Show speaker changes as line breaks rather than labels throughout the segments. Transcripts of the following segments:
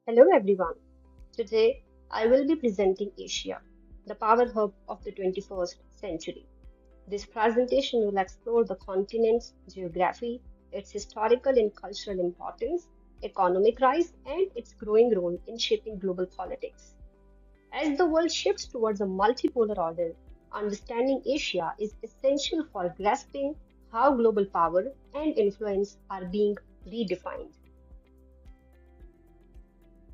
Hello everyone. Today I will be presenting Asia, the power hub of the 21st century. This presentation will explore the continent's geography, its historical and cultural importance, economic rise, and its growing role in shaping global politics. As the world shifts towards a multipolar order, understanding Asia is essential for grasping how global power and influence are being redefined.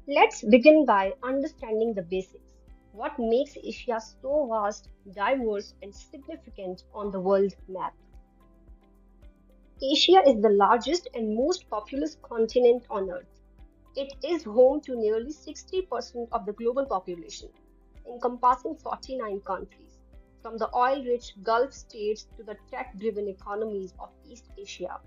Let's begin by understanding the basics. What makes Asia so vast, diverse, and significant on the world map? Asia is the largest and most populous continent on Earth. It is home to nearly 60% of the global population, encompassing 49 countries, from the oil-rich Gulf states to the tech-driven economies of East Asia.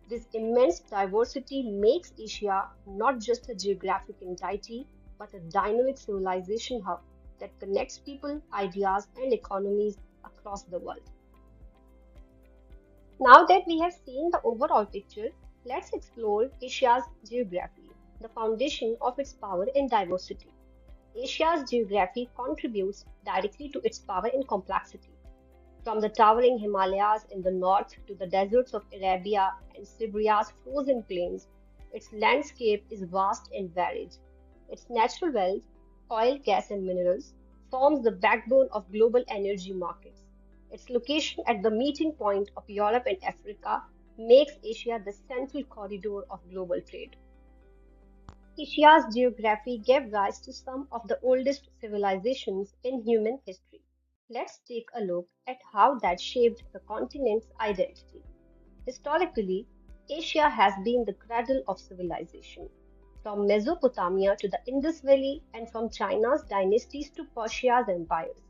This immense diversity makes Asia not just a geographic entity, but a dynamic civilization hub that connects people, ideas, and economies across the world. Now that we have seen the overall picture, let's explore Asia's geography, the foundation of its power and diversity. Asia's geography contributes directly to its power and complexity. From the towering Himalayas in the north to the deserts of Arabia and Siberia's frozen plains, its landscape is vast and varied. Its natural wealth, oil, gas, and minerals, forms the backbone of global energy markets. Its location at the meeting point of Europe and Africa makes Asia the central corridor of global trade. Asia's geography gave rise to some of the oldest civilizations in human history. Let's take a look at how that shaped the continent's identity. Historically, Asia has been the cradle of civilization. From Mesopotamia to the Indus Valley and from China's dynasties to Persia's empires,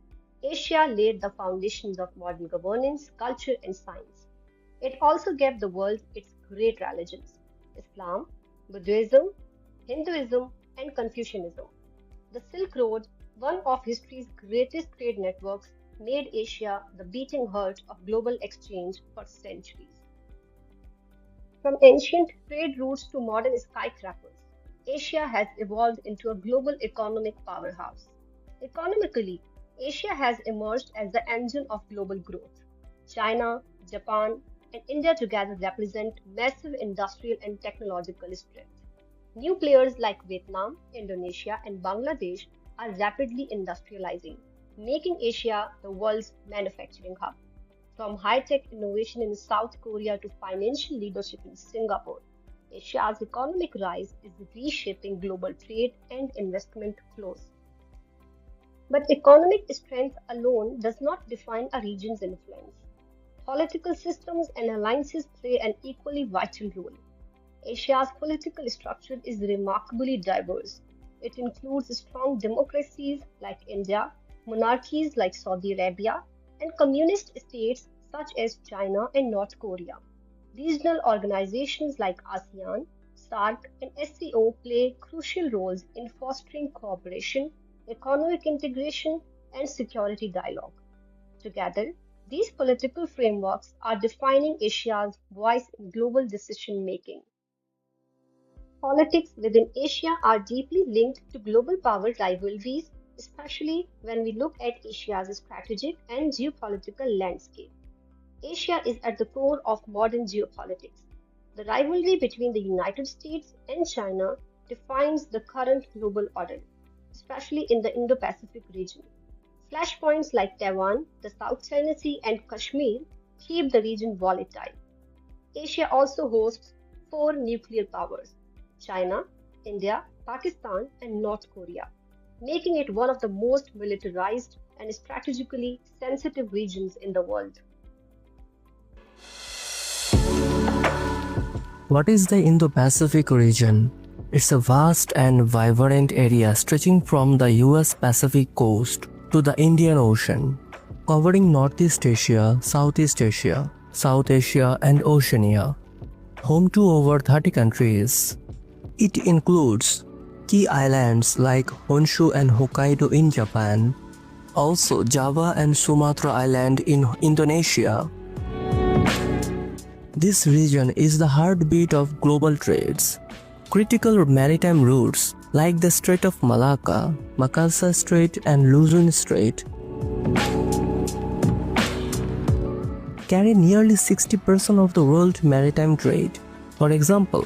Asia laid the foundations of modern governance, culture, and science. It also gave the world its great religions Islam, Buddhism, Hinduism, and Confucianism. The Silk Road, one of history's greatest trade networks, made Asia the beating heart of global exchange for centuries. From ancient trade routes to modern skyscrapers, Asia has evolved into a global economic powerhouse. Economically, Asia has emerged as the engine of global growth. China, Japan, and India together represent massive industrial and technological strength. New players like Vietnam, Indonesia, and Bangladesh are rapidly industrializing, making Asia the world's manufacturing hub. From high-tech innovation in South Korea to financial leadership in Singapore, Asia's economic rise is reshaping global trade and investment flows. But economic strength alone does not define a region's influence. Political systems and alliances play an equally vital role. Asia's political structure is remarkably diverse. It includes strong democracies like India, monarchies like Saudi Arabia, and communist states such as China and North Korea. Regional organizations like ASEAN, SAARC, and SCO play crucial roles in fostering cooperation, economic integration, and security dialogue. Together, these political frameworks are defining Asia's voice in global decision making. Politics within Asia are deeply linked to global power rivalries, especially when we look at Asia's strategic and geopolitical landscape. Asia is at the core of modern geopolitics. The rivalry between the United States and China defines the current global order, especially in the Indo-Pacific region. Flashpoints like Taiwan, the South China Sea, and Kashmir keep the region volatile. Asia also hosts four nuclear powers China, India, Pakistan, and North Korea, making it one of the most militarized and strategically sensitive regions in the world.
What is the Indo-Pacific region? It's a vast and vibrant area stretching from the US Pacific coast to the Indian Ocean, covering Northeast Asia, South Asia, and Oceania. Home to over 30 countries. It includes key islands like Honshu and Hokkaido in Japan, also Java and Sumatra Island in Indonesia. This region is the heartbeat of global trades. Critical maritime routes like the Strait of Malacca, Makassar Strait, and Luzon Strait, carry nearly 60% of the world's maritime trade. For example,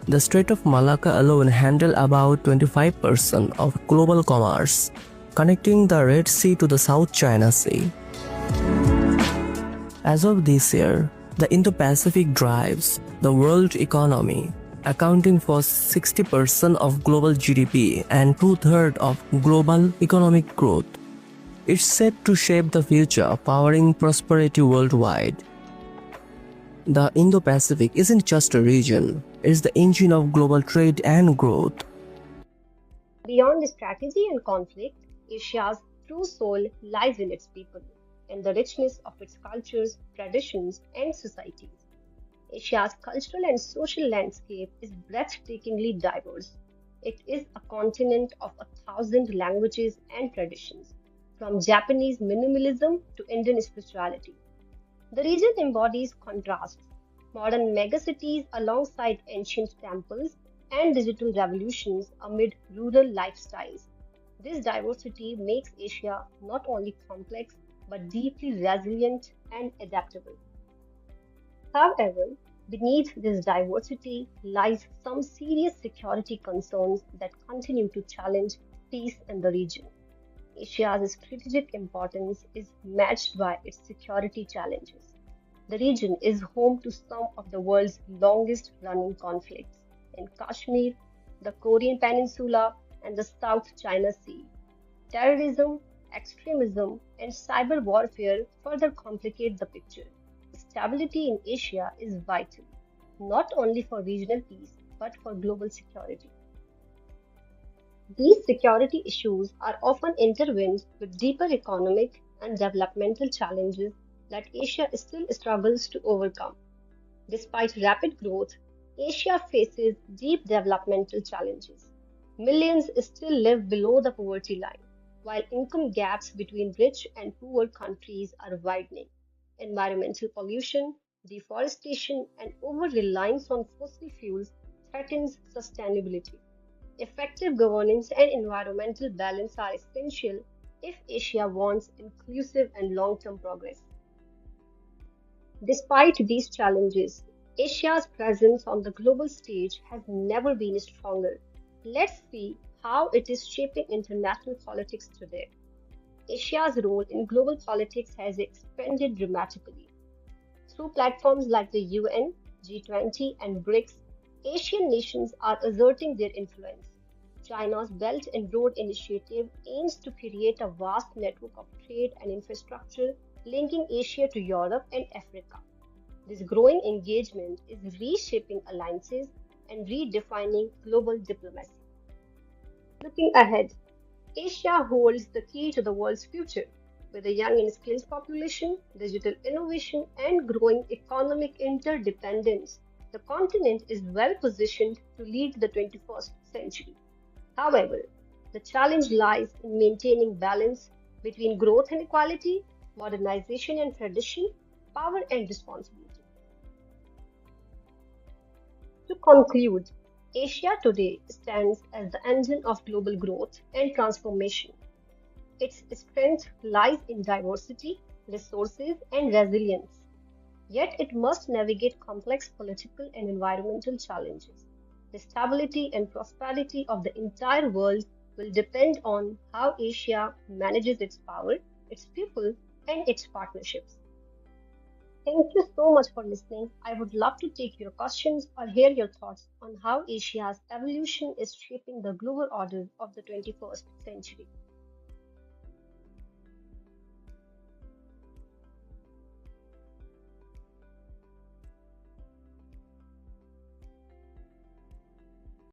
the Strait of Malacca alone handles about 25% of global commerce, connecting the Red Sea to the South China Sea. As of this year, the Indo-Pacific drives the world economy, accounting for 60% of global GDP and two-thirds of global economic growth. It's set to shape the future, powering prosperity worldwide. The Indo-Pacific isn't just a region, it's the engine of global trade and growth.
Beyond strategy and conflict, Asia's true soul lies in its people and the richness of its cultures, traditions, and societies. Asia's cultural and social landscape is breathtakingly diverse. It is a continent of 1,000 languages and traditions, from Japanese minimalism to Indian spirituality. The region embodies contrasts, modern megacities alongside ancient temples and digital revolutions amid rural lifestyles. This diversity makes Asia not only complex but deeply resilient and adaptable. However, beneath this diversity lies some serious security concerns that continue to challenge peace in the region. Asia's strategic importance is matched by its security challenges. The region is home to some of the world's longest running conflicts in Kashmir, the Korean Peninsula, and the South China Sea. Terrorism, extremism, and cyber warfare further complicate the picture. Stability in Asia is vital, not only for regional peace, but for global security. These security issues are often intertwined with deeper economic and developmental challenges that Asia still struggles to overcome. Despite rapid growth, Asia faces deep developmental challenges. Millions still live below the poverty line, while income gaps between rich and poor countries are widening. Environmental pollution, deforestation, and over reliance on fossil fuels threatens sustainability. Effective governance and environmental balance are essential if Asia wants inclusive and long term progress. Despite these challenges, Asia's presence on the global stage has never been stronger. Let's see how it is shaping international politics today. Asia's role in global politics has expanded dramatically. Through platforms like the UN, G20, and BRICS, Asian nations are asserting their influence. China's Belt and Road Initiative aims to create a vast network of trade and infrastructure linking Asia to Europe and Africa. This growing engagement is reshaping alliances and redefining global diplomacy. Looking ahead, Asia holds the key to the world's future. With a young and skilled population, digital innovation, and growing economic interdependence, the continent is well positioned to lead the 21st century. However, the challenge lies in maintaining balance between growth and equality, modernization and tradition, power and responsibility. To conclude, Asia today stands as the engine of global growth and transformation. Its strength lies in diversity, resources, and resilience. Yet it must navigate complex political and environmental challenges. The stability and prosperity of the entire world will depend on how Asia manages its power, its people, and its partnerships. Thank you so much for listening. I would love to take your questions or hear your thoughts on how Asia's evolution is shaping the global order of the 21st century.